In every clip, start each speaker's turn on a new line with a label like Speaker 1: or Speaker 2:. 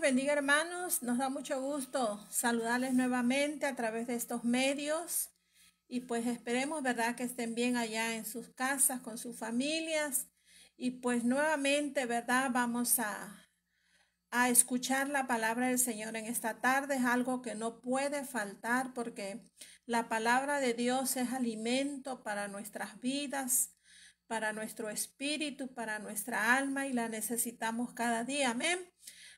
Speaker 1: bendiga, hermanos. Nos da mucho gusto saludarles nuevamente a través de estos medios y pues esperemos, ¿verdad?, que estén bien allá en sus casas, con sus familias y pues nuevamente, ¿verdad?, vamos a escuchar la palabra del Señor en esta tarde. Es algo que no puede faltar porque la palabra de Dios es alimento para nuestras vidas, para nuestro espíritu, para nuestra alma y la necesitamos cada día. Amén.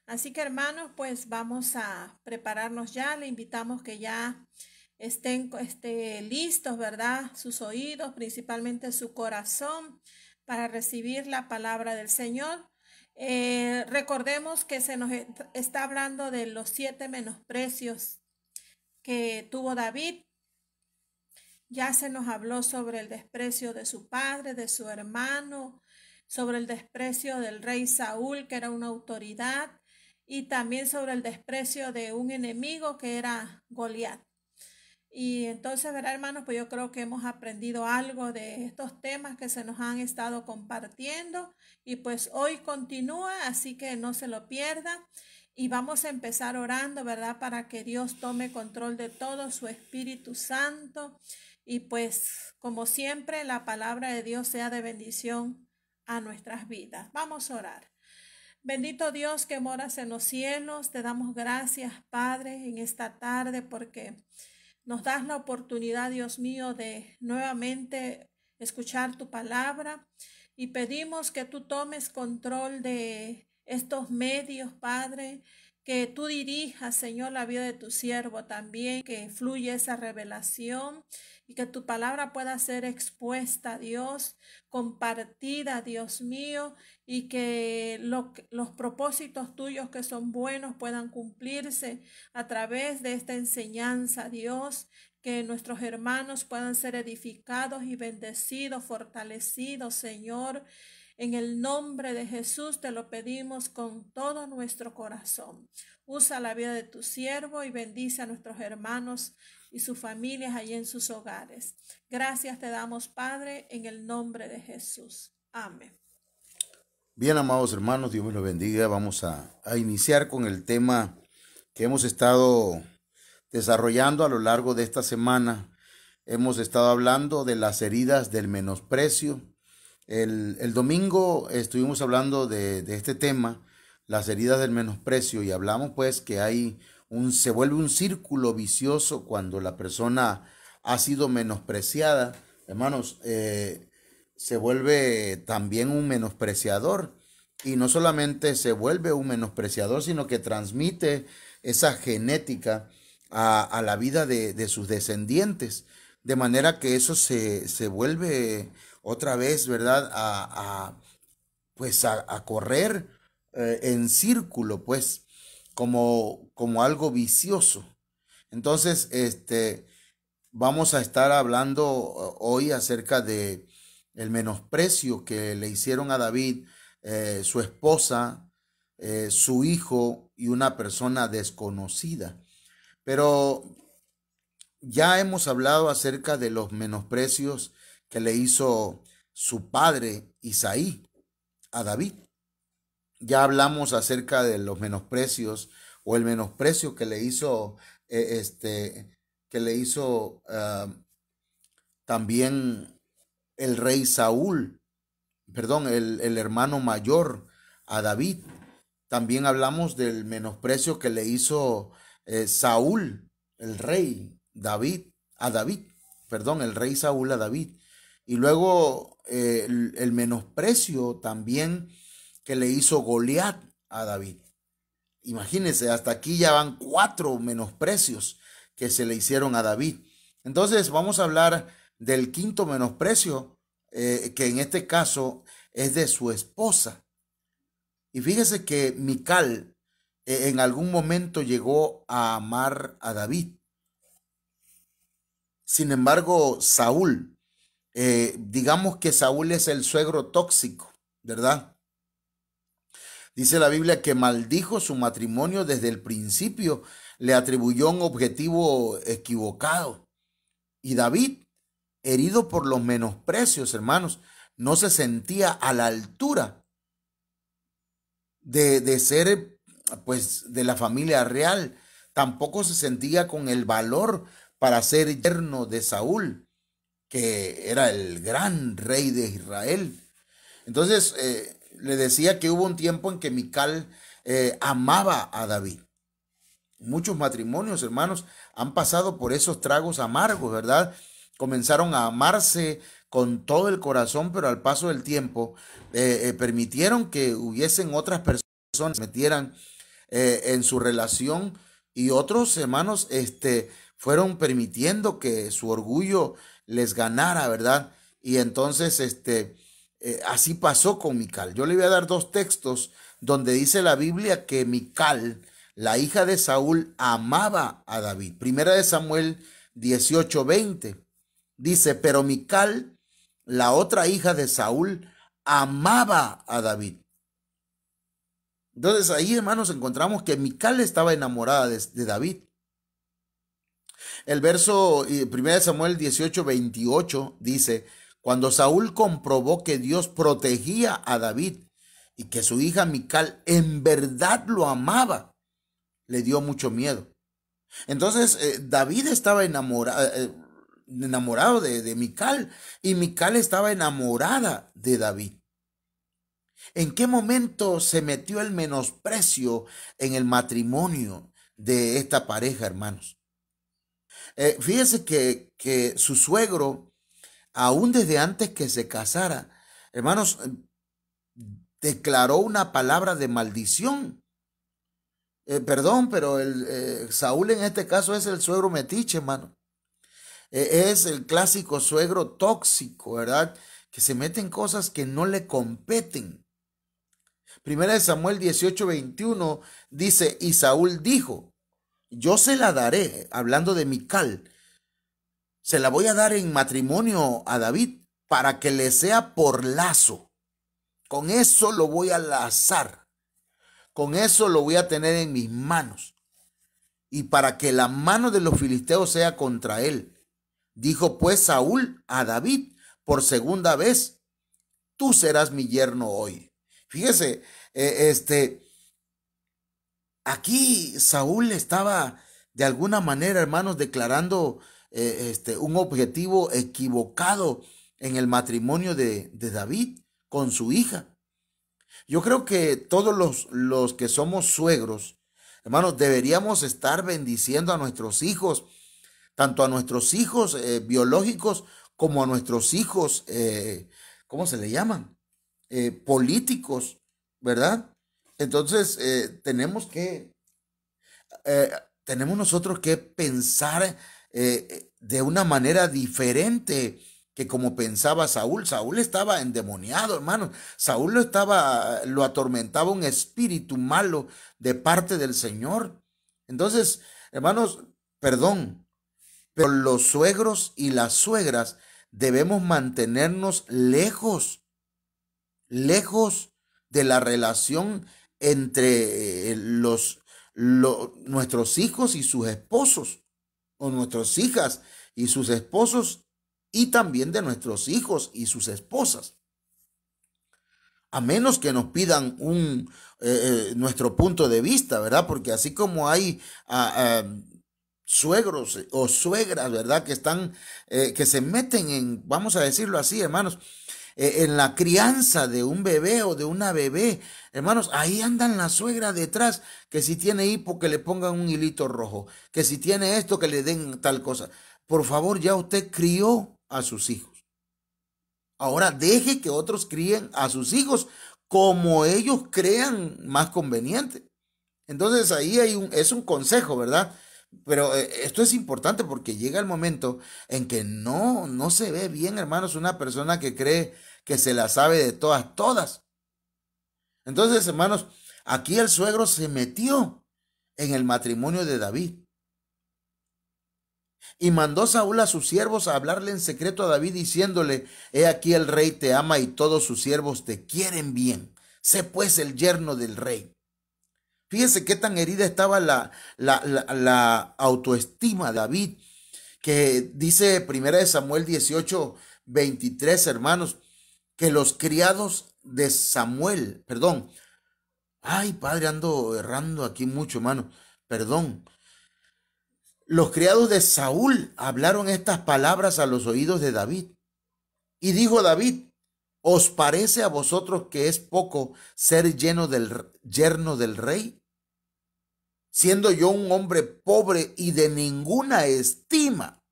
Speaker 1: Así que hermanos, pues vamos a prepararnos ya. Le invitamos que ya estén listos, ¿verdad? Sus oídos, principalmente su corazón, para recibir la palabra del Señor. Recordemos que se nos está hablando de los 7 menosprecios que tuvo David. Ya se nos habló sobre el desprecio de su padre, de su hermano, sobre el desprecio del rey Saúl, que era una autoridad, y también sobre el desprecio de un enemigo que era Goliat. Y entonces, ¿verdad, hermanos? Pues yo creo que hemos aprendido algo de estos temas que se nos han estado compartiendo y pues hoy continúa, así que no se lo pierda. Y vamos a empezar orando, ¿verdad? Para que Dios tome control de todo, su Espíritu Santo. Y pues, como siempre, la palabra de Dios sea de bendición a nuestras vidas. Vamos a orar. Bendito Dios que moras en los cielos, te damos gracias, Padre, en esta tarde porque nos das la oportunidad, Dios mío, de nuevamente escuchar tu palabra y pedimos que tú tomes control de estos medios, Padre, que tú dirijas, Señor, la vida de tu siervo también, que fluya esa revelación y que tu palabra pueda ser expuesta, Dios, compartida, Dios mío, y que los propósitos tuyos que son buenos puedan cumplirse a través de esta enseñanza, Dios, que nuestros hermanos puedan ser edificados y bendecidos, fortalecidos, Señor. En el nombre de Jesús te lo pedimos con todo nuestro corazón. Usa la vida de tu siervo y bendice a nuestros hermanos y sus familias allí en sus hogares. Gracias te damos, Padre, en el nombre de Jesús. Amén.
Speaker 2: Bien, amados hermanos, Dios me los bendiga. Vamos a iniciar con el tema que hemos estado desarrollando a lo largo de esta semana. Hemos estado hablando de las heridas del menosprecio. El domingo estuvimos hablando de este tema, las heridas del menosprecio, y hablamos pues que se vuelve un círculo vicioso cuando la persona ha sido menospreciada. Hermanos, se vuelve también un menospreciador, y no solamente se vuelve un menospreciador, sino que transmite esa genética a la vida de sus descendientes, de manera que eso se vuelve otra vez, ¿verdad? Pues a correr en círculo, pues, como algo vicioso. Entonces, vamos a estar hablando hoy acerca de el menosprecio que le hicieron a David, su esposa, su hijo y una persona desconocida. Pero ya hemos hablado acerca de los menosprecios que le hizo su padre Isaí a David. Ya hablamos acerca de los menosprecios o el menosprecio que le hizo también el rey Saúl, perdón, el hermano mayor a David. También hablamos del menosprecio que le hizo Saúl, el rey David, a David, perdón, el rey Saúl a David. Y luego el menosprecio también que le hizo Goliat a David. Imagínense, hasta aquí ya van 4 menosprecios que se le hicieron a David. Entonces vamos a hablar del quinto menosprecio, que en este caso es de su esposa. Y fíjese que Mical en algún momento llegó a amar a David. Sin embargo, Saúl, digamos que Saúl es el suegro tóxico, ¿verdad? Dice la Biblia que maldijo su matrimonio desde el principio, le atribuyó un objetivo equivocado. Y David, herido por los menosprecios, hermanos, no se sentía a la altura de ser pues de la familia real. Tampoco se sentía con el valor para ser yerno de Saúl, que era el gran rey de Israel. Entonces le decía que hubo un tiempo en que Mical amaba a David. Muchos matrimonios, hermanos, han pasado por esos tragos amargos, ¿verdad? Comenzaron a amarse con todo el corazón, pero al paso del tiempo permitieron que hubiesen otras personas que metieran en su relación, y otros hermanos fueron permitiendo que su orgullo les ganara, ¿verdad? Y entonces así pasó con Mical. Yo le voy a dar dos textos donde dice la Biblia que Mical, la hija de Saúl, amaba a David. Primera de Samuel 18:20 dice: pero Mical, la otra hija de Saúl, amaba a David. Entonces ahí, hermanos, encontramos que Mical estaba enamorada de David. El verso 1 Samuel 18:28 dice: cuando Saúl comprobó que Dios protegía a David y que su hija Mical en verdad lo amaba, le dio mucho miedo. Entonces David estaba enamorado de Mical, y Mical estaba enamorada de David. ¿En qué momento se metió el menosprecio en el matrimonio de esta pareja, hermanos? Fíjese que su suegro, aún desde antes que se casara, hermanos, declaró una palabra de maldición. Perdón, pero Saúl en este caso es el suegro metiche, hermano. Es el clásico suegro tóxico, ¿verdad? Que se mete en cosas que no le competen. Primera de Samuel 18:21 dice: y Saúl dijo: yo se la daré, hablando de Mical, se la voy a dar en matrimonio a David para que le sea por lazo. Con eso lo voy a lazar. Con eso lo voy a tener en mis manos. Y para que la mano de los filisteos sea contra él. Dijo pues Saúl a David por segunda vez: tú serás mi yerno hoy. Fíjese, aquí Saúl estaba de alguna manera, hermanos, declarando un objetivo equivocado en el matrimonio de David con su hija. Yo creo que todos los que somos suegros, hermanos, deberíamos estar bendiciendo a nuestros hijos, tanto a nuestros hijos biológicos como a nuestros hijos, ¿cómo se le llaman? Políticos, ¿verdad? Entonces tenemos nosotros que pensar de una manera diferente que como pensaba Saúl. Saúl estaba endemoniado, hermano. Saúl lo atormentaba un espíritu malo de parte del Señor. Entonces, hermanos, perdón, pero los suegros y las suegras debemos mantenernos lejos de la relación entre nuestros hijos y sus esposos, o nuestras hijas y sus esposos, y también de nuestros hijos y sus esposas. A menos que nos pidan nuestro punto de vista, ¿verdad? Porque así como hay suegros o suegras, ¿verdad? Que se meten en, vamos a decirlo así, hermanos, en la crianza de un bebé o de una bebé, hermanos, ahí andan la suegra detrás, que si tiene hipo que le pongan un hilito rojo, que si tiene esto que le den tal cosa. Por favor, ya usted crió a sus hijos. Ahora deje que otros críen a sus hijos como ellos crean más conveniente. Entonces ahí es un consejo, ¿verdad? Pero esto es importante porque llega el momento en que no se ve bien, hermanos, una persona que cree que se la sabe de todas. Entonces, hermanos, aquí el suegro se metió en el matrimonio de David. Y mandó Saúl a sus siervos a hablarle en secreto a David, diciéndole: he aquí el rey te ama y todos sus siervos te quieren bien. Sé pues el yerno del rey. Fíjese qué tan herida estaba la autoestima de David, que dice 1 Samuel 18:23, hermanos, que los criados de Samuel, Ay, padre, ando errando aquí mucho, hermano. Perdón. Los criados de Saúl hablaron estas palabras a los oídos de David. Y dijo David: ¿os parece a vosotros que es poco ser yerno del rey? Siendo yo un hombre pobre y de ninguna estima.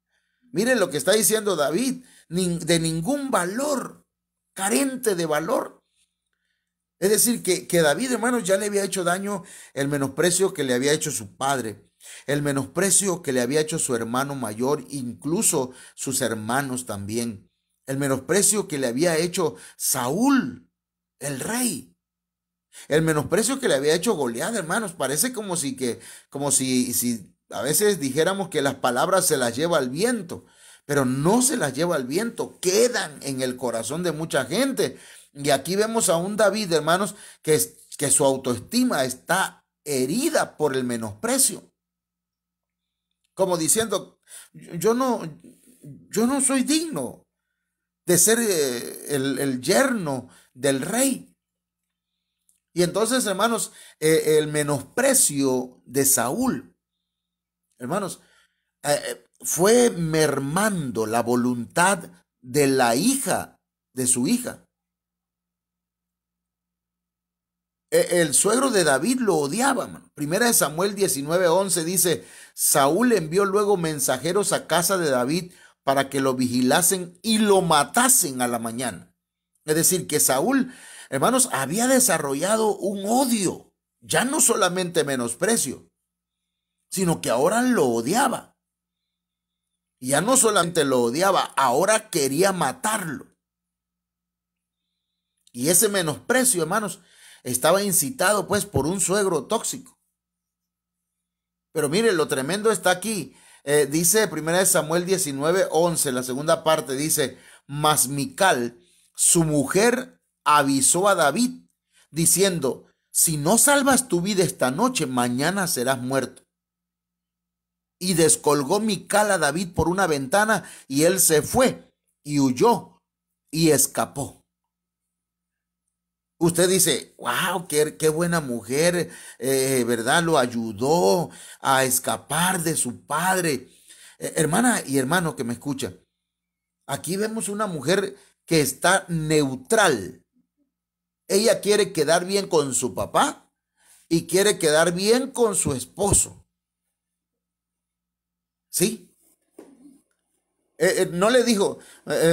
Speaker 2: Miren lo que está diciendo David, de ningún valor, carente de valor. Es decir, que David, hermanos, ya le había hecho daño el menosprecio que le había hecho su padre, el menosprecio que le había hecho su hermano mayor, incluso sus hermanos también, el menosprecio que le había hecho Saúl, el rey. El menosprecio que le había hecho Goliat, hermanos, parece como si a veces dijéramos que las palabras se las lleva el viento, pero no se las lleva el viento, quedan en el corazón de mucha gente. Y aquí vemos a un David, hermanos, que su autoestima está herida por el menosprecio. Como diciendo, yo no soy digno de ser el yerno del rey. Y entonces, hermanos, el menosprecio de Saúl, hermanos, fue mermando la voluntad de la hija, de su hija. El suegro de David lo odiaba, hermano. Primera de Samuel 19:11 dice: Saúl envió luego mensajeros a casa de David para que lo vigilasen y lo matasen a la mañana. Es decir, que Saúl, hermanos, había desarrollado un odio, ya no solamente menosprecio, sino que ahora lo odiaba. Y ya no solamente lo odiaba, ahora quería matarlo. Y ese menosprecio, hermanos, estaba incitado pues por un suegro tóxico. Pero mire, lo tremendo está aquí. Dice 1 Samuel 19:11, la segunda parte dice: mas Mical, su mujer, avisó a David diciendo: si no salvas tu vida esta noche, mañana serás muerto. Y descolgó Mical a David por una ventana, y él se fue y huyó y escapó. Usted dice: wow, qué buena mujer, ¿verdad? Lo ayudó a escapar de su padre. Hermana y hermano que me escucha, aquí vemos una mujer que está neutral. Ella quiere quedar bien con su papá y quiere quedar bien con su esposo. ¿Sí? No le dijo: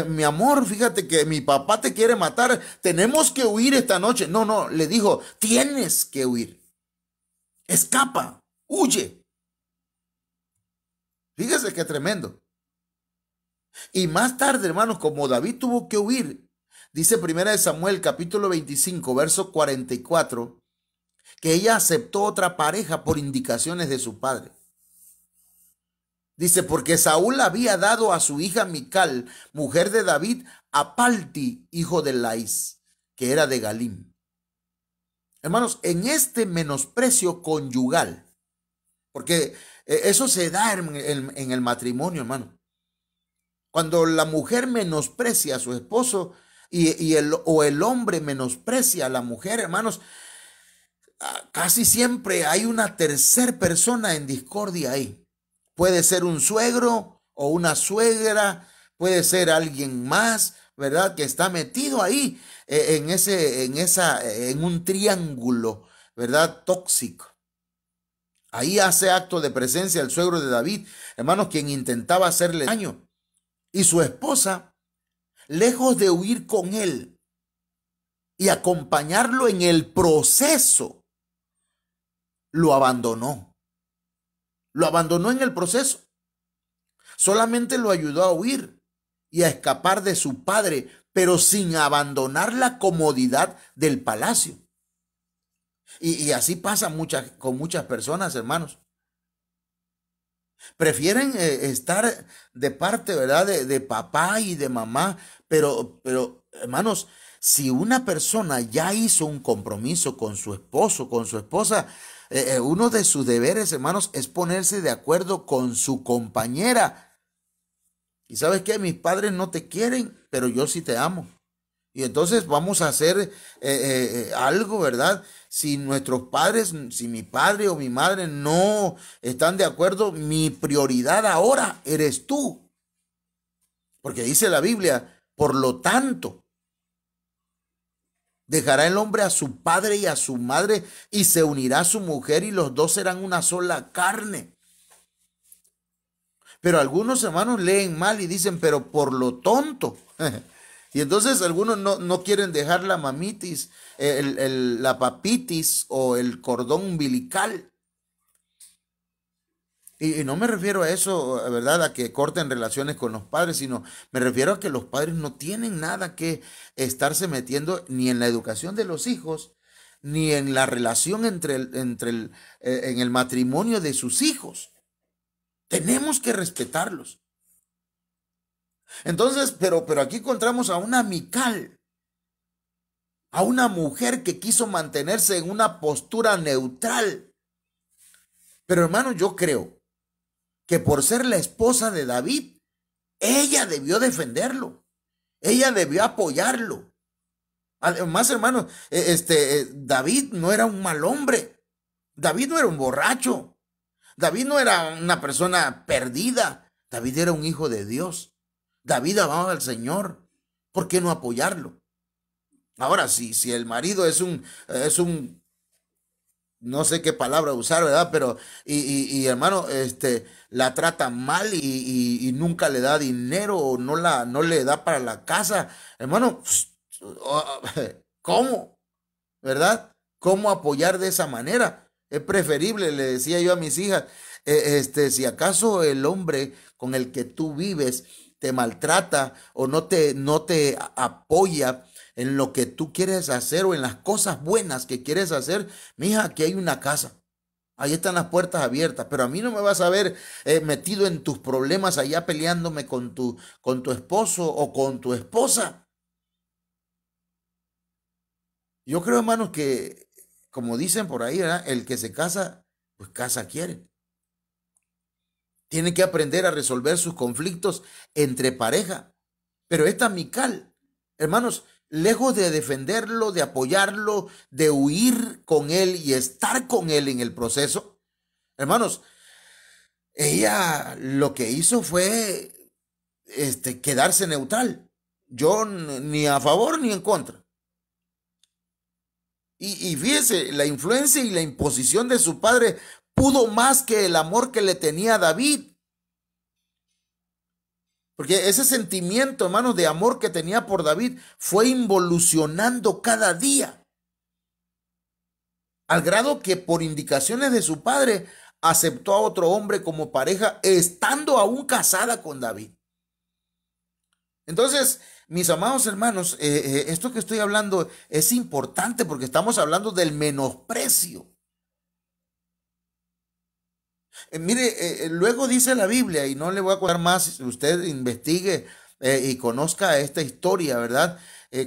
Speaker 2: mi amor, fíjate que mi papá te quiere matar, tenemos que huir esta noche. No, le dijo: tienes que huir. Escapa, huye. Fíjese qué tremendo. Y más tarde, hermanos, como David tuvo que huir, dice 1 Samuel capítulo 25, verso 44, que ella aceptó otra pareja por indicaciones de su padre. Dice: porque Saúl había dado a su hija Mical, mujer de David, a Palti, hijo de Lais, que era de Galim. Hermanos, en este menosprecio conyugal, porque eso se da en el matrimonio, hermano. Cuando la mujer menosprecia a su esposo o el hombre menosprecia a la mujer, hermanos, casi siempre hay una tercera persona en discordia ahí. Puede ser un suegro o una suegra, puede ser alguien más, ¿verdad? Que está metido ahí en un triángulo, ¿verdad? Tóxico. Ahí hace acto de presencia el suegro de David, hermanos, quien intentaba hacerle daño. Y su esposa, lejos de huir con él y acompañarlo en el proceso, lo abandonó. Lo abandonó en el proceso. Solamente lo ayudó a huir y a escapar de su padre, pero sin abandonar la comodidad del palacio. Y así pasa con muchas personas, hermanos. Prefieren estar de parte, ¿verdad? De papá y de mamá, pero, hermanos, si una persona ya hizo un compromiso con su esposo, con su esposa, uno de sus deberes, hermanos, es ponerse de acuerdo con su compañera. Y sabes qué, mis padres no te quieren, pero yo sí te amo. Y entonces vamos a hacer algo, ¿verdad? Si nuestros padres, si mi padre o mi madre no están de acuerdo, mi prioridad ahora eres tú. Porque dice la Biblia, por lo tanto, dejará el hombre a su padre y a su madre y se unirá a su mujer y los dos serán una sola carne. Pero algunos hermanos leen mal y dicen, pero por lo tonto. Y entonces algunos no quieren dejar la mamitis, la papitis o el cordón umbilical. Y no me refiero a eso, ¿verdad? A que corten relaciones con los padres, sino me refiero a que los padres no tienen nada que estarse metiendo ni en la educación de los hijos, ni en la relación en el matrimonio de sus hijos. Tenemos que respetarlos. Entonces, pero aquí encontramos a una Mical, a una mujer que quiso mantenerse en una postura neutral. Pero hermano, yo creo que por ser la esposa de David, ella debió defenderlo, ella debió apoyarlo. Además, hermano, David no era un mal hombre, David no era un borracho, David no era una persona perdida, David era un hijo de Dios. David amaba al Señor. ¿Por qué no apoyarlo? Ahora, si el marido es un, no sé qué palabra usar, ¿verdad? Pero, hermano, la trata mal y nunca le da dinero o no le da para la casa. Hermano, ¿cómo? ¿Verdad? ¿Cómo apoyar de esa manera? Es preferible, le decía yo a mis hijas, si acaso el hombre con el que tú vives te maltrata o no te apoya en lo que tú quieres hacer o en las cosas buenas que quieres hacer, mija, aquí hay una casa. Ahí están las puertas abiertas, pero a mí no me vas a ver metido en tus problemas allá peleándome con tu esposo o con tu esposa. Yo creo, hermanos, que como dicen por ahí, ¿verdad? El que se casa, pues casa quiere. Tiene que aprender a resolver sus conflictos entre pareja. Pero esta Mical, hermanos, lejos de defenderlo, de apoyarlo, de huir con él y estar con él en el proceso, hermanos, ella lo que hizo fue quedarse neutral. Yo ni a favor ni en contra. Y fíjese, la influencia y la imposición de su padre pudo más que el amor que le tenía a David. Porque ese sentimiento, hermanos, de amor que tenía por David fue involucionando cada día. Al grado que por indicaciones de su padre aceptó a otro hombre como pareja, estando aún casada con David. Entonces, mis amados hermanos, esto que estoy hablando es importante porque estamos hablando del menosprecio. Luego dice la Biblia, y no le voy a contar más, usted investigue y conozca esta historia, ¿verdad?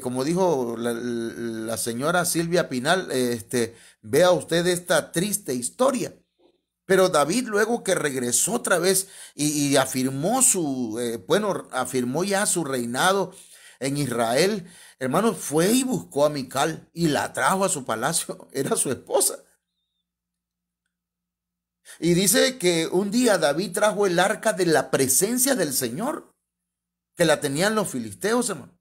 Speaker 2: Como dijo la señora Silvia Pinal, vea usted esta triste historia. Pero David, luego que regresó otra vez y afirmó afirmó ya su reinado en Israel, hermano, fue y buscó a Mical y la trajo a su palacio, era su esposa. Y dice que un día David trajo el arca de la presencia del Señor, que la tenían los filisteos, hermano.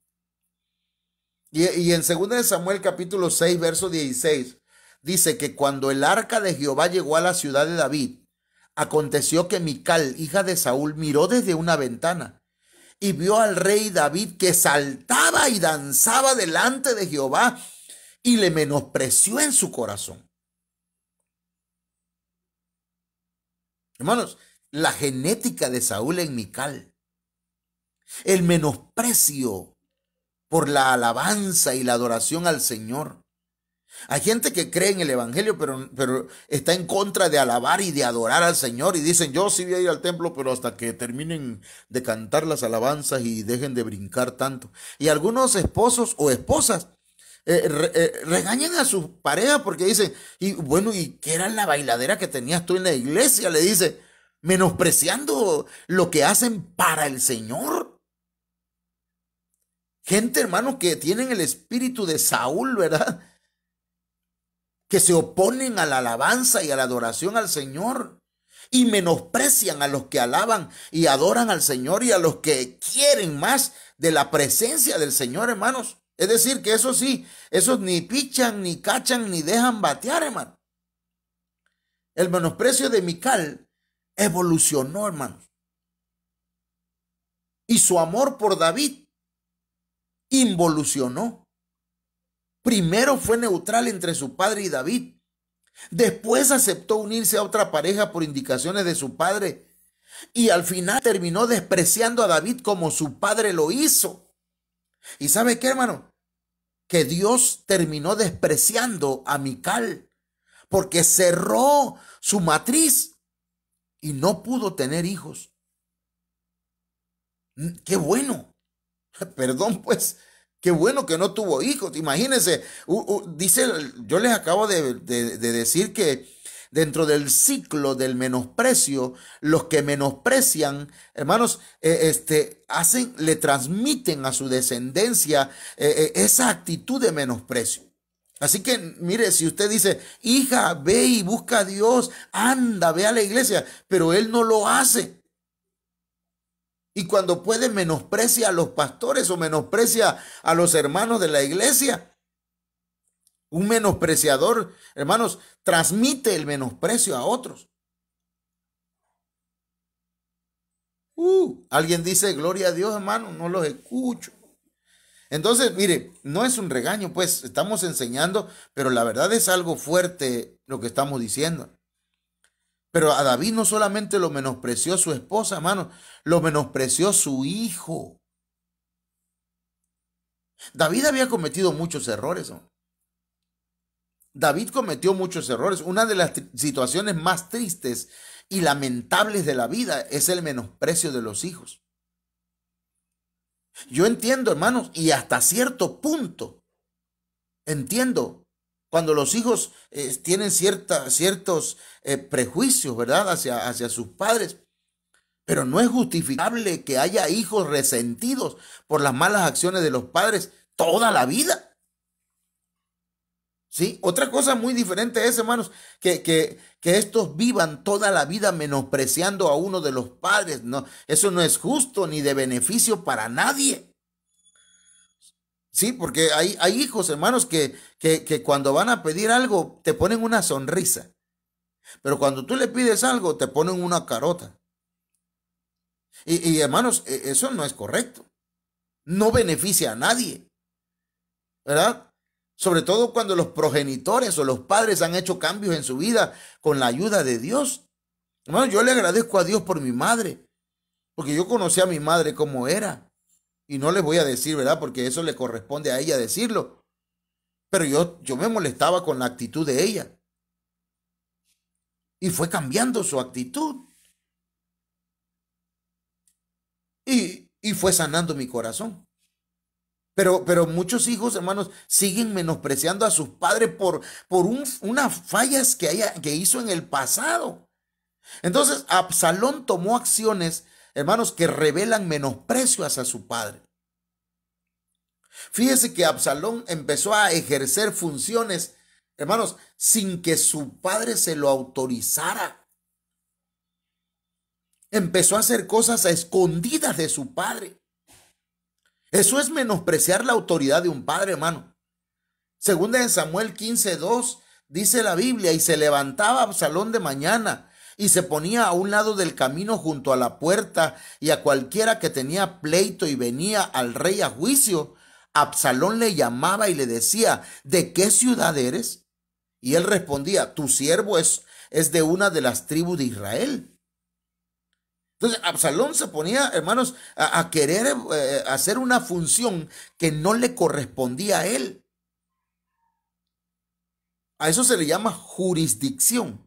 Speaker 2: Y en 2 de Samuel capítulo 6, verso 16, dice que cuando el arca de Jehová llegó a la ciudad de David, aconteció que Mical, hija de Saúl, miró desde una ventana y vio al rey David que saltaba y danzaba delante de Jehová y le menospreció en su corazón. Hermanos, la genética de Saúl en Mical, el menosprecio por la alabanza y la adoración al Señor. Hay gente que cree en el evangelio, pero está en contra de alabar y de adorar al Señor y dicen, yo sí voy a ir al templo, pero hasta que terminen de cantar las alabanzas y dejen de brincar tanto. Y algunos esposos o esposas regañan a su pareja porque dicen, y bueno, ¿y qué era la bailadera que tenías tú en la iglesia? Le dice, menospreciando lo que hacen para el Señor. Gente, hermano, que tienen el espíritu de Saúl, ¿verdad? Que se oponen a la alabanza y a la adoración al Señor y menosprecian a los que alaban y adoran al Señor y a los que quieren más de la presencia del Señor, hermanos. Es decir, que eso sí, esos ni pichan, ni cachan, ni dejan batear, hermano. El menosprecio de Mical evolucionó, hermanos. Y su amor por David involucionó. Primero fue neutral entre su padre y David. Después aceptó unirse a otra pareja por indicaciones de su padre. Y al final terminó despreciando a David como su padre lo hizo. ¿Y sabe qué, hermano? Que Dios terminó despreciando a Mical porque cerró su matriz y no pudo tener hijos. ¡Qué bueno! Perdón, pues, qué bueno que no tuvo hijos. Imagínense, dice, yo les acabo de decir que dentro del ciclo del menosprecio, los que menosprecian, hermanos, le transmiten a su descendencia esa actitud de menosprecio. Así que, mire, si usted dice, hija, ve y busca a Dios, anda, ve a la iglesia, pero él no lo hace. Y cuando puede menosprecia a los pastores o menosprecia a los hermanos de la iglesia. Un menospreciador, hermanos, transmite el menosprecio a otros. Alguien dice, gloria a Dios, hermano, no los escucho. Entonces, mire, no es un regaño, pues estamos enseñando, pero la verdad es algo fuerte lo que estamos diciendo. Pero a David no solamente lo menospreció su esposa, hermano, lo menospreció su hijo. David había cometido muchos errores, ¿no? David cometió muchos errores. Una de las situaciones más tristes y lamentables de la vida es el menosprecio de los hijos. Yo entiendo, hermanos, y hasta cierto punto entiendo cuando los hijos tienen ciertos prejuicios, ¿verdad? Hacia sus padres. Pero no es justificable que haya hijos resentidos por las malas acciones de los padres toda la vida. ¿Sí? Otra cosa muy diferente es, hermanos, que estos vivan toda la vida menospreciando a uno de los padres. No, eso no es justo ni de beneficio para nadie. Sí, porque hay hijos, hermanos, que cuando van a pedir algo te ponen una sonrisa. Pero cuando tú le pides algo te ponen una carota. Y hermanos, eso no es correcto. No beneficia a nadie, ¿verdad? Sobre todo cuando los progenitores o los padres han hecho cambios en su vida con la ayuda de Dios. Hermano, yo le agradezco a Dios por mi madre, porque yo conocí a mi madre como era. Y no les voy a decir, ¿verdad? Porque eso le corresponde a ella decirlo. Pero yo me molestaba con la actitud de ella. Y fue cambiando su actitud. Y fue sanando mi corazón. Pero muchos hijos, hermanos, siguen menospreciando a sus padres por unas fallas que hizo en el pasado. Entonces, Absalón tomó acciones, hermanos, que revelan menosprecio hacia su padre. Fíjese que Absalón empezó a ejercer funciones, hermanos, sin que su padre se lo autorizara. Empezó a hacer cosas a escondidas de su padre. Eso es menospreciar la autoridad de un padre, hermano. Segunda en Samuel 15:2 dice la Biblia, y se levantaba Absalón de mañana y se ponía a un lado del camino junto a la puerta, y a cualquiera que tenía pleito y venía al rey a juicio, Absalón le llamaba y le decía, ¿de qué ciudad eres? Y él respondía, tu siervo es de una de las tribus de Israel. Entonces Absalón se ponía, hermanos, a querer hacer una función que no le correspondía a él. A eso se le llama jurisdicción.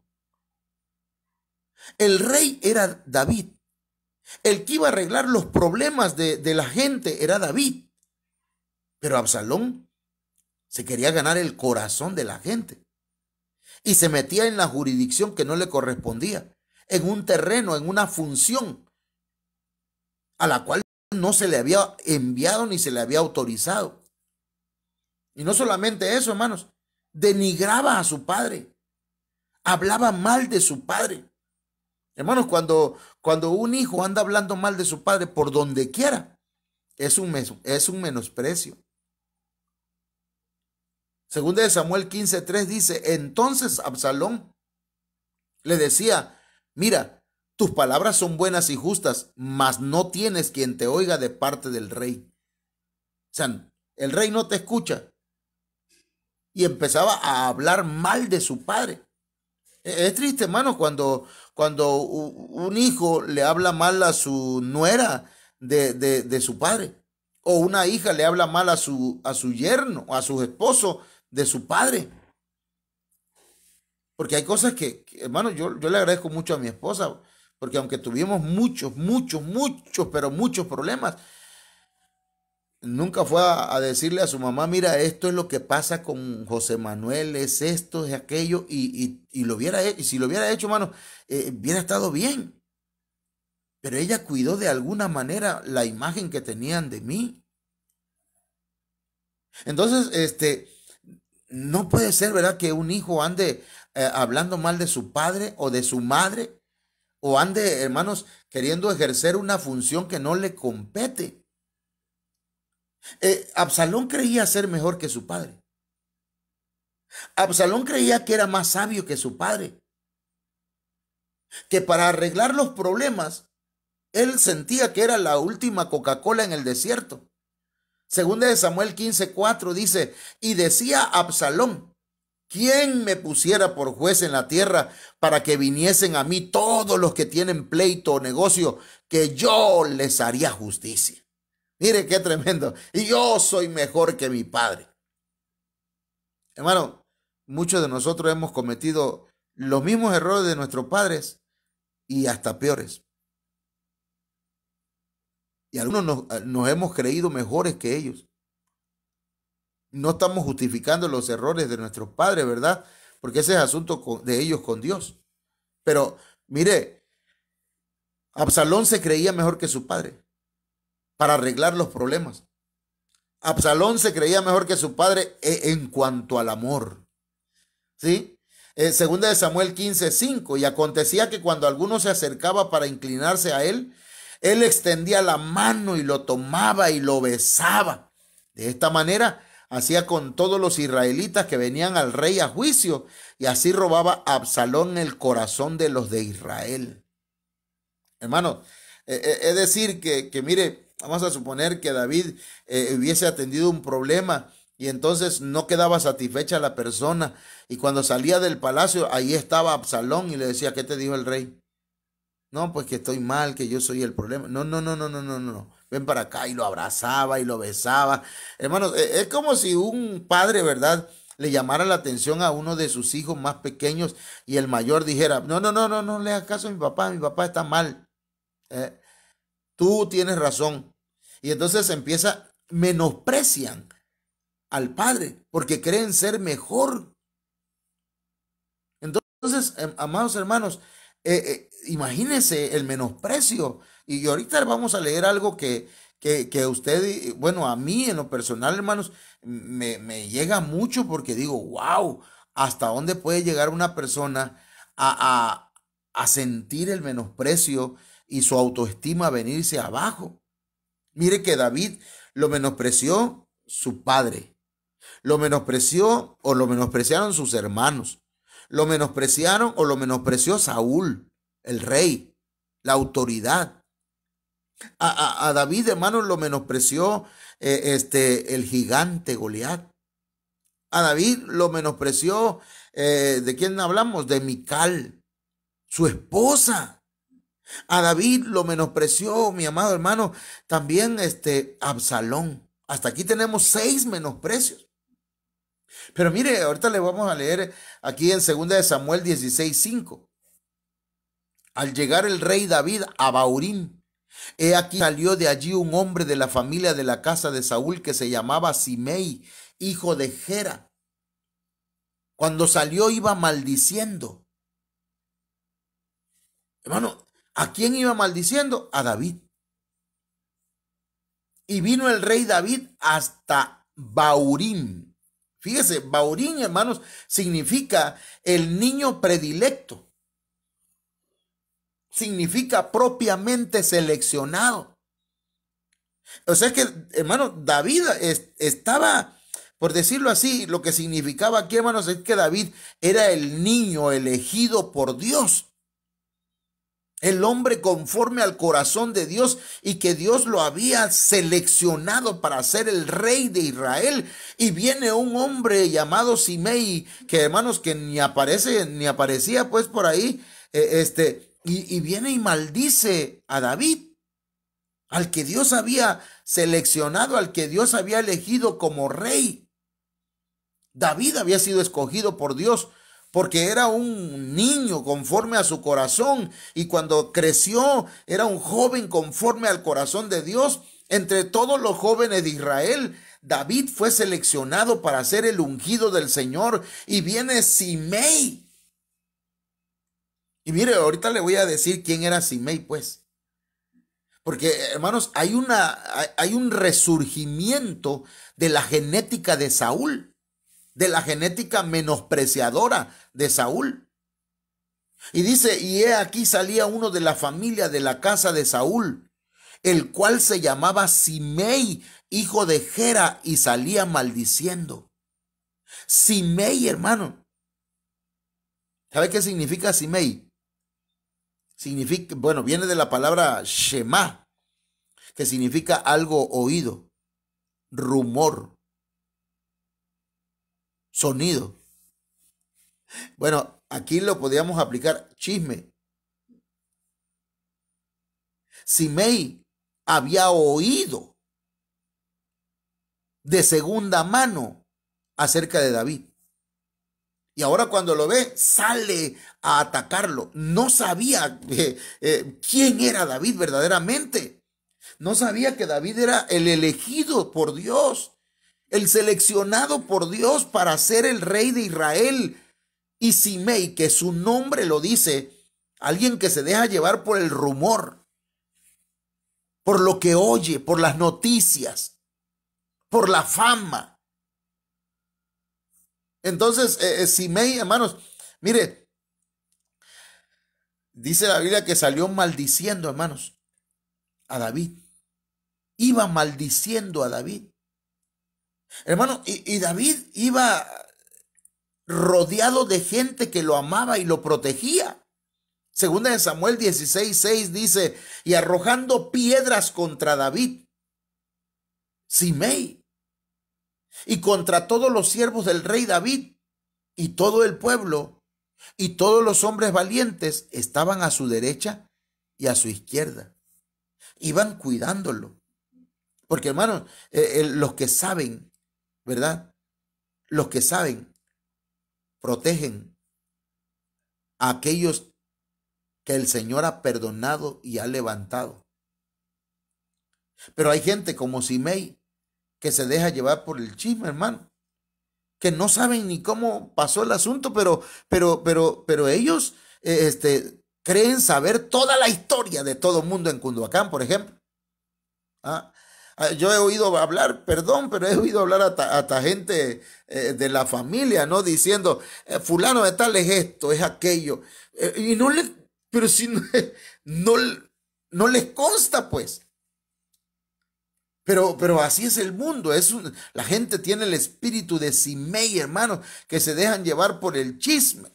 Speaker 2: El rey era David. El que iba a arreglar los problemas de la gente era David. Pero Absalón se quería ganar el corazón de la gente y se metía en la jurisdicción que no le correspondía, en un terreno, en una función a la cual no se le había enviado ni se le había autorizado. Y no solamente eso, hermanos, denigraba a su padre, hablaba mal de su padre. Hermanos, cuando un hijo anda hablando mal de su padre por donde quiera, es un menosprecio. Segunda de Samuel 15:3 dice, entonces Absalón le decía, mira, tus palabras son buenas y justas, mas no tienes quien te oiga de parte del rey. O sea, el rey no te escucha. Y empezaba a hablar mal de su padre. Es triste, hermano, cuando un hijo le habla mal a su nuera de su padre. O una hija le habla mal a su yerno o a su esposo de su padre. Porque hay cosas hermano, yo le agradezco mucho a mi esposa, porque aunque tuvimos muchos problemas, nunca fue a decirle a su mamá, mira, esto es lo que pasa con José Manuel, es esto, es aquello, y lo hubiera hecho, y si lo hubiera hecho, hermano, hubiera estado bien. Pero ella cuidó de alguna manera la imagen que tenían de mí. Entonces, no puede ser, ¿verdad?, que un hijo ande hablando mal de su padre o de su madre, o ande, hermanos, queriendo ejercer una función que no le compete. Absalón creía ser mejor que su padre. Absalón creía que era más sabio que su padre. Que para arreglar los problemas, él sentía que era la última Coca-Cola en el desierto. Segunda de Samuel 15:4 dice, y decía Absalón, ¿quién me pusiera por juez en la tierra para que viniesen a mí todos los que tienen pleito o negocio, que yo les haría justicia? Mire qué tremendo. Y yo soy mejor que mi padre. Hermano, muchos de nosotros hemos cometido los mismos errores de nuestros padres y hasta peores. Y algunos nos hemos creído mejores que ellos. No estamos justificando los errores de nuestros padres, ¿verdad? Porque ese es asunto de ellos con Dios. Pero mire, Absalón se creía mejor que su padre para arreglar los problemas. Absalón se creía mejor que su padre en cuanto al amor. ¿Sí? Segunda de Samuel 15:5, y acontecía que cuando alguno se acercaba para inclinarse a él, él extendía la mano y lo tomaba y lo besaba. De esta manera hacía con todos los israelitas que venían al rey a juicio, y así robaba a Absalón el corazón de los de Israel. Hermano, es decir que mire, vamos a suponer que David hubiese atendido un problema y entonces no quedaba satisfecha la persona, y cuando salía del palacio, ahí estaba Absalón y le decía, ¿qué te dijo el rey? No, pues que estoy mal, que yo soy el problema. No. Ven para acá, y lo abrazaba y lo besaba. Hermanos, es como si un padre, ¿verdad?, le llamara la atención a uno de sus hijos más pequeños y el mayor dijera, no le hagas caso a mi papá está mal. Tú tienes razón. Y entonces menosprecian al padre porque creen ser mejor. Entonces, amados hermanos, imagínense el menosprecio. Y ahorita vamos a leer algo que usted, bueno, a mí en lo personal, hermanos, me llega mucho, porque digo, wow, ¿hasta dónde puede llegar una persona a sentir el menosprecio y su autoestima venirse abajo? Mire que David lo menospreció su padre, lo menospreció o lo menospreciaron sus hermanos, lo menospreciaron o lo menospreció Saúl, el rey, la autoridad. A David, hermano, lo menospreció el gigante Goliat. A David lo menospreció, ¿de quién hablamos? De Mical, su esposa. A David lo menospreció, mi amado hermano, también Absalón. Hasta aquí tenemos 6 menosprecios. Pero mire, ahorita le vamos a leer aquí en 2 de Samuel 16:5. Al llegar el rey David a Bahurim, he aquí salió de allí un hombre de la familia de la casa de Saúl que se llamaba Simei, hijo de Gera. Cuando salió iba maldiciendo. Hermano, ¿a quién iba maldiciendo? A David. y vino el rey David hasta Baurín. Fíjese, Baurín, hermanos, significa el niño predilecto. Significa propiamente seleccionado. O sea que, hermano, David estaba, por decirlo así, lo que significaba aquí, hermanos, es que David era el niño elegido por Dios. El hombre conforme al corazón de Dios y que Dios lo había seleccionado para ser el rey de Israel. Y viene un hombre llamado Simei, que hermanos, que ni aparecía pues por ahí, y viene y maldice a David, al que Dios había seleccionado, al que Dios había elegido como rey. David había sido escogido por Dios porque era un niño conforme a su corazón, y cuando creció era un joven conforme al corazón de Dios. Entre todos los jóvenes de Israel, David fue seleccionado para ser el ungido del Señor, y viene Simei. Y mire, ahorita le voy a decir quién era Simei, pues. Porque, hermanos, hay un resurgimiento de la genética de Saúl, de la genética menospreciadora de Saúl. Y dice, y he aquí salía uno de la familia de la casa de Saúl, el cual se llamaba Simei, hijo de Gera, y salía maldiciendo. Simei, hermano. ¿Sabe qué significa Simei? Significa, bueno, viene de la palabra Shema, que significa algo oído, rumor, sonido. Bueno, aquí lo podríamos aplicar chisme. Simei había oído de segunda mano acerca de David. Y ahora cuando lo ve, sale a atacarlo. No sabía quién era David verdaderamente. No sabía que David era el elegido por Dios, el seleccionado por Dios para ser el rey de Israel. Y Simei, que su nombre lo dice, alguien que se deja llevar por el rumor, por lo que oye, por las noticias, por la fama. Entonces, Simei, hermanos, mire, dice la Biblia que salió maldiciendo, hermanos, a David. Iba maldiciendo a David. Hermano, y David iba rodeado de gente que lo amaba y lo protegía. Segunda de Samuel 16:6 dice, y arrojando piedras contra David, Simei, y contra todos los siervos del rey David, y todo el pueblo, y todos los hombres valientes estaban a su derecha y a su izquierda. Iban cuidándolo. Porque, hermanos, los que saben, ¿verdad? Los que saben protegen a aquellos que el Señor ha perdonado y ha levantado. Pero hay gente como Simei que se deja llevar por el chisme, hermano, que no saben ni cómo pasó el asunto, pero ellos creen saber toda la historia de todo el mundo en Cunduacán, por ejemplo. Yo he oído hablar, perdón, pero he oído hablar hasta gente de la familia, ¿no? Diciendo, fulano de tal es esto, es aquello. Y no les, pero si no les consta, pues. Pero así es el mundo. La gente tiene el espíritu de Simei, hermano, que se dejan llevar por el chisme.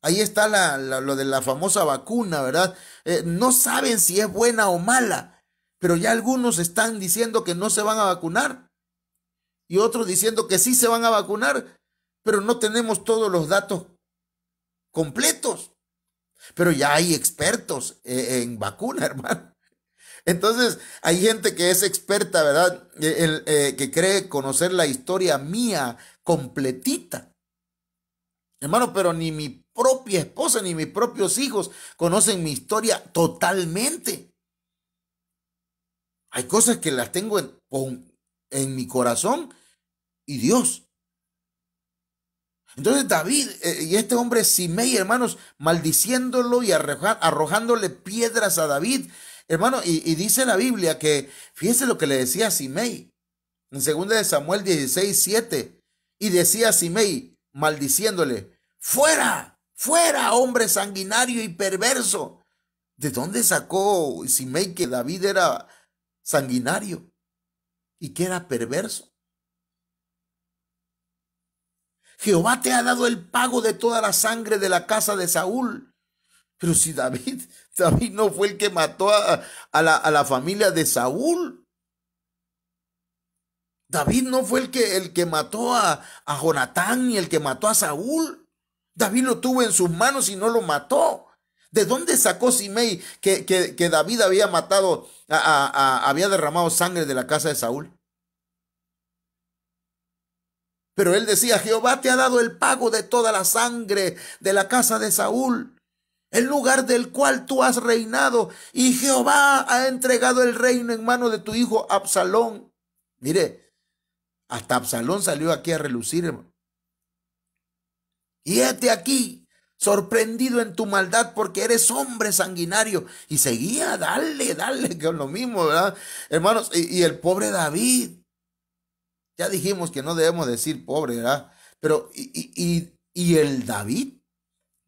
Speaker 2: Ahí está lo de la famosa vacuna, ¿verdad? No saben si es buena o mala, pero ya algunos están diciendo que no se van a vacunar y otros diciendo que sí se van a vacunar, pero no tenemos todos los datos completos. Pero ya hay expertos en vacuna, hermano. Entonces, hay gente que es experta, ¿verdad? Que cree conocer la historia mía completita. Hermano, pero ni mi propia esposa ni mis propios hijos conocen mi historia totalmente. Hay cosas que las tengo en mi corazón y Dios. Entonces David y este hombre Simei, hermanos, maldiciéndolo y arrojándole piedras a David. Hermano, y dice la Biblia que, fíjese lo que le decía a Simei, en 2 de Samuel 16:7, y decía a Simei, maldiciéndole, fuera, fuera, hombre sanguinario y perverso. ¿De dónde sacó Simei que David era sanguinario y que era perverso? Jehová te ha dado el pago de toda la sangre de la casa de Saúl. Pero si David no fue el que mató a la familia de Saúl. David no fue el que mató a Jonatán ni el que mató a Saúl. David lo tuvo en sus manos y no lo mató. ¿De dónde sacó Simei que David había matado, había derramado sangre de la casa de Saúl? Pero él decía, Jehová te ha dado el pago de toda la sangre de la casa de Saúl, el lugar del cual tú has reinado, y Jehová ha entregado el reino en manos de tu hijo Absalón. Mire, hasta Absalón salió aquí a relucir, hermano. Y hete aquí, sorprendido en tu maldad, porque eres hombre sanguinario. Y seguía, dale, que es lo mismo, ¿verdad? Hermanos, y el pobre David. Ya dijimos que no debemos decir pobre, ¿verdad? Pero, y el David,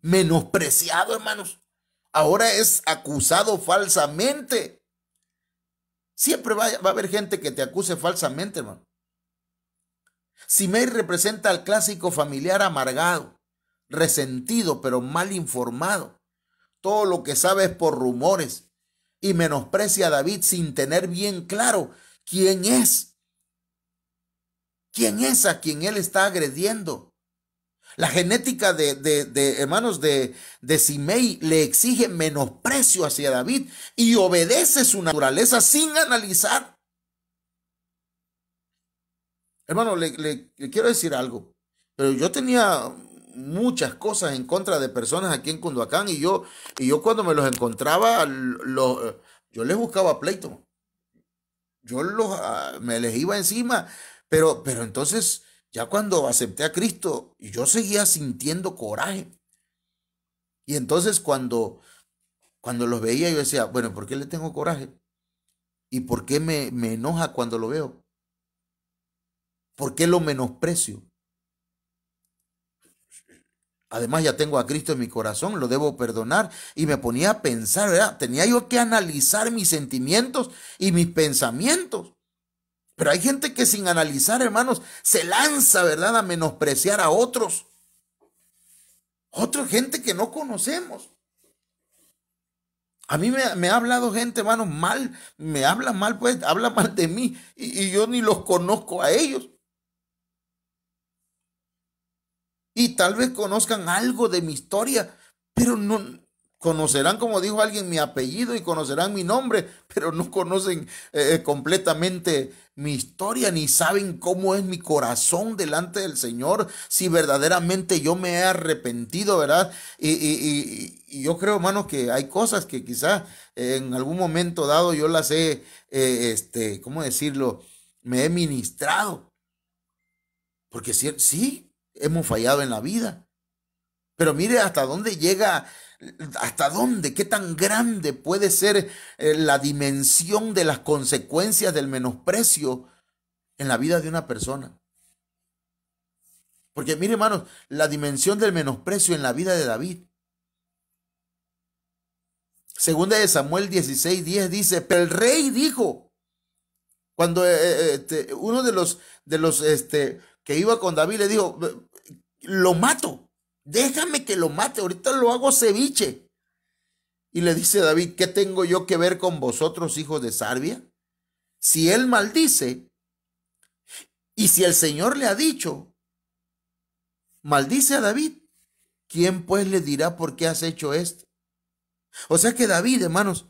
Speaker 2: menospreciado, hermanos, ahora es acusado falsamente. Siempre va a haber gente que te acuse falsamente, hermano. Simei representa al clásico familiar amargado, resentido, pero mal informado. Todo lo que sabe es por rumores y menosprecia a David sin tener bien claro quién es. ¿Quién es a quien él está agrediendo? La genética hermanos de Simei le exige menosprecio hacia David y obedece su naturaleza sin analizar. Hermano, le quiero decir algo, pero yo tenía muchas cosas en contra de personas aquí en Cunduacán y yo cuando me los encontraba, yo les buscaba pleito. Yo me les iba encima, pero entonces ya cuando acepté a Cristo, yo seguía sintiendo coraje. Y entonces cuando los veía, yo decía, bueno, ¿por qué le tengo coraje? ¿Y por qué me enoja cuando lo veo? ¿Por qué lo menosprecio? Además ya tengo a Cristo en mi corazón, lo debo perdonar. Y me ponía a pensar, ¿verdad? Tenía yo que analizar mis sentimientos y mis pensamientos. Pero hay gente que sin analizar, hermanos, se lanza, ¿verdad?, a menospreciar a otros. Otra gente que no conocemos. A mí me ha hablado gente, hermanos, mal. Me habla mal, pues, habla mal de mí. Y yo ni los conozco a ellos. Y tal vez conozcan algo de mi historia, pero no conocerán, como dijo alguien, mi apellido y conocerán mi nombre, pero no conocen completamente mi historia, ni saben cómo es mi corazón delante del Señor, si verdaderamente yo me he arrepentido, ¿verdad? Y yo creo, hermanos, que hay cosas que quizás en algún momento dado yo las he, ¿cómo decirlo? Me he ministrado. Porque sí, hemos fallado en la vida. Pero mire hasta dónde llega, hasta dónde, qué tan grande puede ser la dimensión de las consecuencias del menosprecio en la vida de una persona. Porque mire, hermanos, la dimensión del menosprecio en la vida de David. 2 de Samuel 16:10 dice, pero el rey dijo, cuando uno de los que iba con David le dijo, lo mato, déjame que lo mate, ahorita lo hago ceviche. Y le dice David, ¿qué tengo yo que ver con vosotros, hijos de Sarbia? Si él maldice, y si el Señor le ha dicho, maldice a David, ¿quién pues le dirá por qué has hecho esto? O sea que David, hermanos,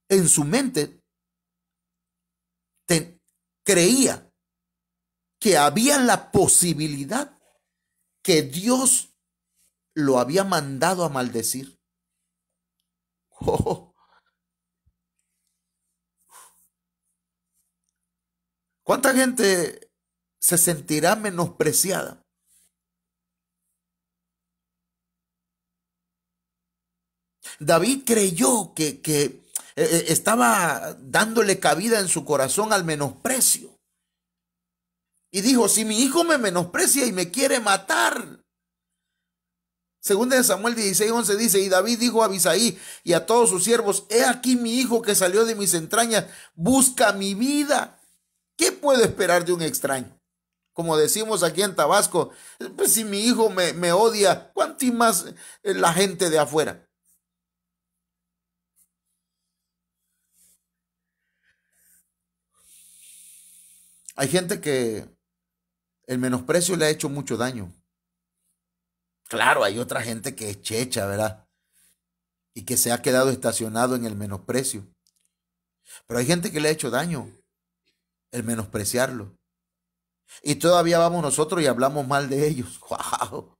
Speaker 2: en su mente creía que había la posibilidad que Dios lo había mandado a maldecir. Oh. ¿Cuánta gente se sentirá menospreciada? David creyó que estaba dándole cabida en su corazón al menosprecio. Y dijo, si mi hijo me menosprecia y me quiere matar. Segunda de Samuel 16:11 dice, y David dijo a Abisaí y a todos sus siervos, he aquí mi hijo que salió de mis entrañas, busca mi vida. ¿Qué puedo esperar de un extraño? Como decimos aquí en Tabasco, pues si mi hijo me odia, ¿cuánto y más la gente de afuera? Hay gente que el menosprecio le ha hecho mucho daño. Claro, hay otra gente que es checha, ¿verdad? Y que se ha quedado estacionado en el menosprecio. Pero hay gente que le ha hecho daño el menospreciarlo. Y todavía vamos nosotros y hablamos mal de ellos. ¡Wow!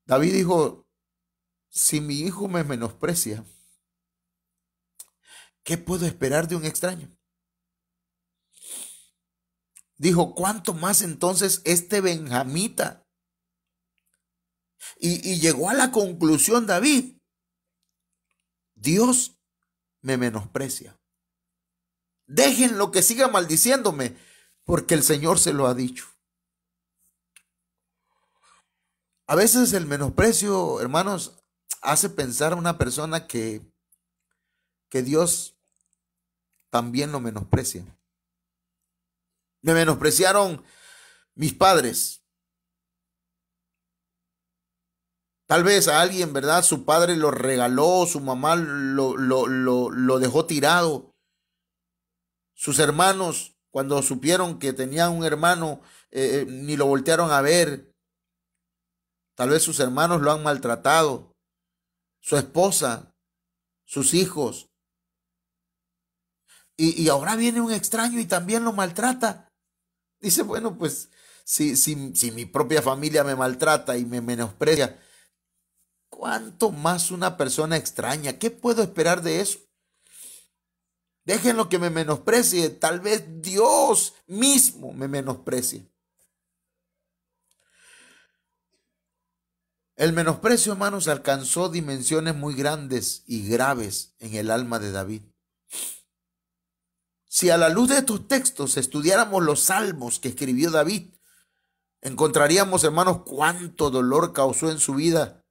Speaker 2: David dijo, si mi hijo me menosprecia, ¿qué puedo esperar de un extraño? Dijo, ¿cuánto más entonces este benjamita? Y llegó a la conclusión David, Dios me menosprecia. Déjenlo que siga maldiciéndome, porque el Señor se lo ha dicho. A veces el menosprecio, hermanos, hace pensar a una persona que Dios también lo menosprecia. Me menospreciaron mis padres. Tal vez a alguien, ¿verdad? Su padre lo regaló, su mamá lo dejó tirado. Sus hermanos, cuando supieron que tenía un hermano, ni lo voltearon a ver. Tal vez sus hermanos lo han maltratado. Su esposa, sus hijos. Y ahora viene un extraño y también lo maltrata. Dice, bueno, pues si mi propia familia me maltrata y me menosprecia, ¿cuánto más una persona extraña? ¿Qué puedo esperar de eso? Déjenlo que me menosprecie. Tal vez Dios mismo me menosprecie. El menosprecio, hermanos, alcanzó dimensiones muy grandes y graves en el alma de David. Si a la luz de estos textos estudiáramos los salmos que escribió David, encontraríamos, hermanos, cuánto dolor causó en su vida.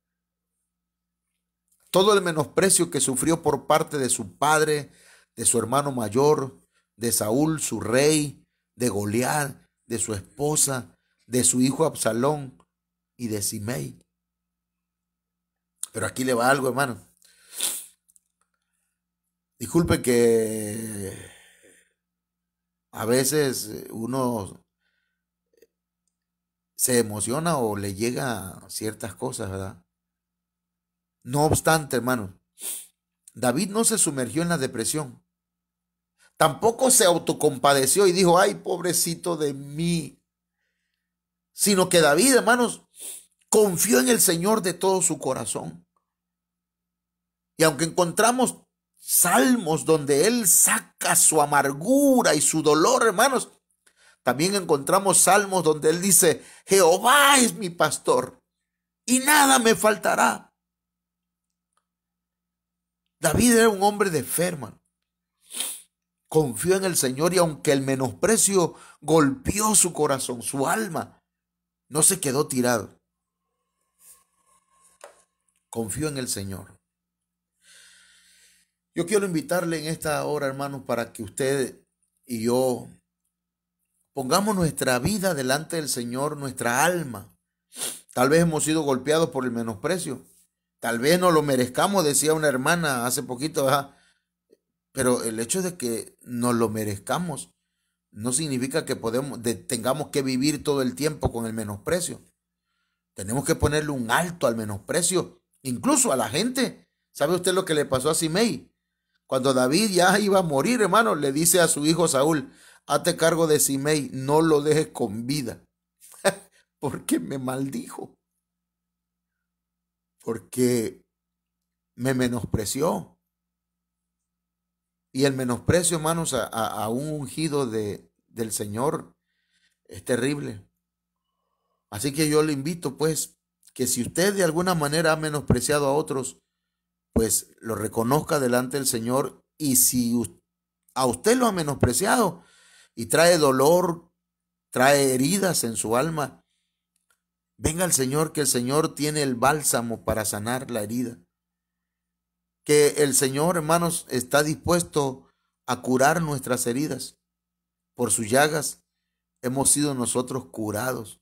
Speaker 2: Todo el menosprecio que sufrió por parte de su padre, de su hermano mayor, de Saúl, su rey, de Goliat, de su esposa, de su hijo Absalón y de Simei. Pero aquí le va algo, hermano. Disculpe que a veces uno se emociona o le llega ciertas cosas, ¿verdad? No obstante, hermano, David no se sumergió en la depresión. Tampoco se autocompadeció y dijo, ay, pobrecito de mí. Sino que David, hermanos, confió en el Señor de todo su corazón. Y aunque encontramos salmos donde él saca su amargura y su dolor, hermanos, también encontramos salmos donde él dice, Jehová es mi pastor y nada me faltará. David era un hombre de fe, hermano. Confió en el Señor y aunque el menosprecio golpeó su corazón, su alma, no se quedó tirado. Confió en el Señor. Yo quiero invitarle en esta hora, hermanos, para que usted y yo pongamos nuestra vida delante del Señor, nuestra alma. Tal vez hemos sido golpeados por el menosprecio. Tal vez no lo merezcamos, decía una hermana hace poquito, ¿verdad? Pero el hecho de que nos lo merezcamos no significa que tengamos que vivir todo el tiempo con el menosprecio. Tenemos que ponerle un alto al menosprecio, incluso a la gente. ¿Sabe usted lo que le pasó a Simei? Cuando David ya iba a morir, hermano, le dice a su hijo Saúl, hazte cargo de Simei, no lo dejes con vida. Porque me maldijo. Porque me menospreció. Y el menosprecio, hermanos, a un ungido del Señor es terrible. Así que yo le invito pues que si usted de alguna manera ha menospreciado a otros, pues lo reconozca delante del Señor. Y si a usted lo ha menospreciado y trae dolor, trae heridas en su alma, venga al Señor, que el Señor tiene el bálsamo para sanar la herida. Que el Señor, hermanos, está dispuesto a curar nuestras heridas. Por sus llagas hemos sido nosotros curados.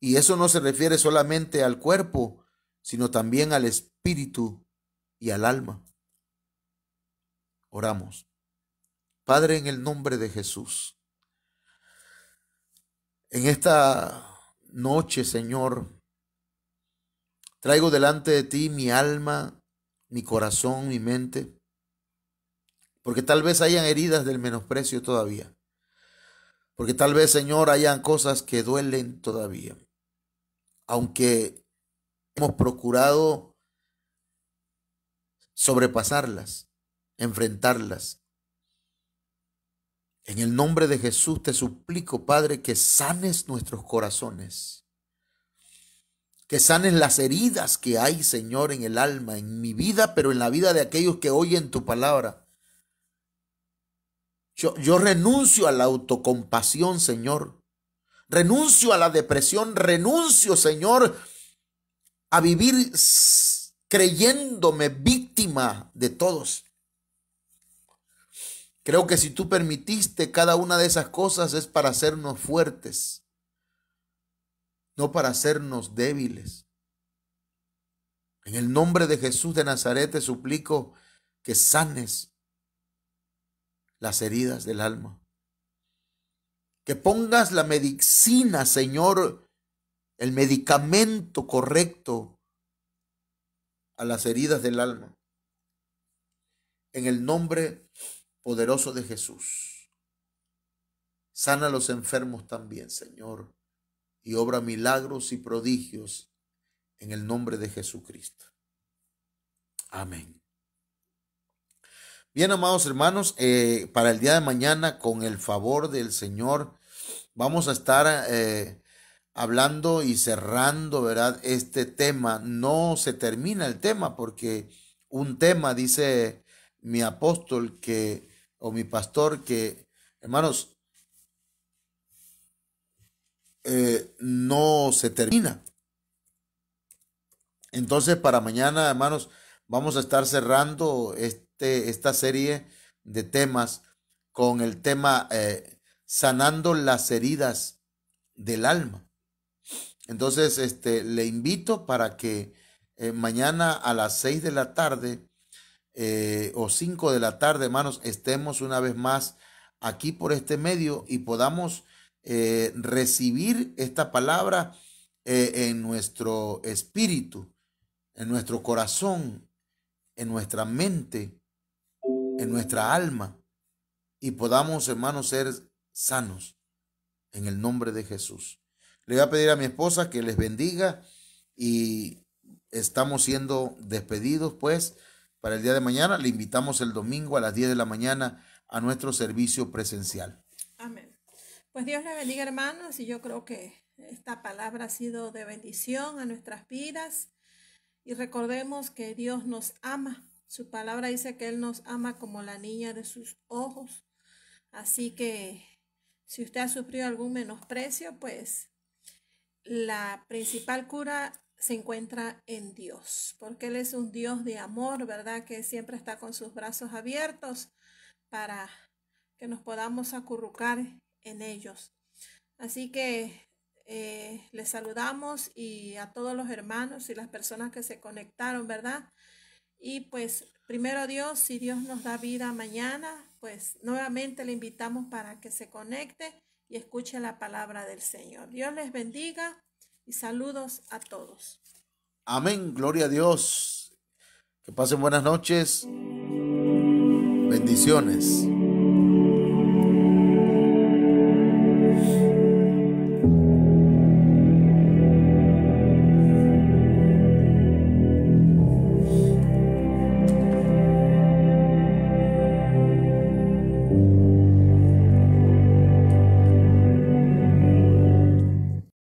Speaker 2: Y eso no se refiere solamente al cuerpo, sino también al espíritu y al alma. Oramos. Padre, en el nombre de Jesús, en esta noche, Señor, traigo delante de ti mi alma, mi corazón, mi mente, porque tal vez hayan heridas del menosprecio todavía, porque tal vez, Señor, hayan cosas que duelen todavía, aunque hemos procurado sobrepasarlas, enfrentarlas. En el nombre de Jesús te suplico, Padre, que sanes nuestros corazones, que sanes las heridas que hay, Señor, en el alma, en mi vida, pero en la vida de aquellos que oyen tu palabra. Yo renuncio a la autocompasión, Señor. Renuncio a la depresión, renuncio, Señor, a vivir creyéndome víctima de todos. Creo que si tú permitiste cada una de esas cosas es para hacernos fuertes, no para hacernos débiles. En el nombre de Jesús de Nazaret te suplico que sanes las heridas del alma. Que pongas la medicina, Señor, el medicamento correcto a las heridas del alma. En el nombre poderoso de Jesús. Sana a los enfermos también, Señor, y obra milagros y prodigios en el nombre de Jesucristo. Amén. Bien, amados hermanos, para el día de mañana, con el favor del Señor, vamos a estar hablando y cerrando, ¿verdad? Este tema. No se termina el tema porque un tema, dice mi apóstol o mi pastor, que, hermanos, no se termina. Entonces, para mañana, hermanos, vamos a estar cerrando esta serie de temas con el tema sanando las heridas del alma. Entonces, le invito para que mañana a las 6 de la tarde o 5 de la tarde, hermanos, estemos una vez más aquí por este medio y podamos recibir esta palabra en nuestro espíritu, en nuestro corazón, en nuestra mente, en nuestra alma, y podamos, hermanos, ser sanos en el nombre de Jesús. Le voy a pedir a mi esposa que les bendiga y estamos siendo despedidos pues para el día de mañana. Le invitamos el domingo a las 10 de la mañana a nuestro servicio presencial.
Speaker 1: Amén. Pues Dios les bendiga, hermanos, y yo creo que esta palabra ha sido de bendición a nuestras vidas. Y recordemos que Dios nos ama. Su palabra dice que Él nos ama como la niña de sus ojos. Así que si usted ha sufrido algún menosprecio, pues la principal cura se encuentra en Dios, porque Él es un Dios de amor, ¿verdad? Que siempre está con sus brazos abiertos para que nos podamos acurrucar en ellos. Así que les saludamos y a todos los hermanos y las personas que se conectaron, ¿verdad? Y pues primero Dios, si Dios nos da vida mañana, pues nuevamente le invitamos para que se conecte y escuche la palabra del Señor. Dios les bendiga y saludos a todos.
Speaker 2: Amén, gloria a Dios. Que pasen buenas noches. Bendiciones.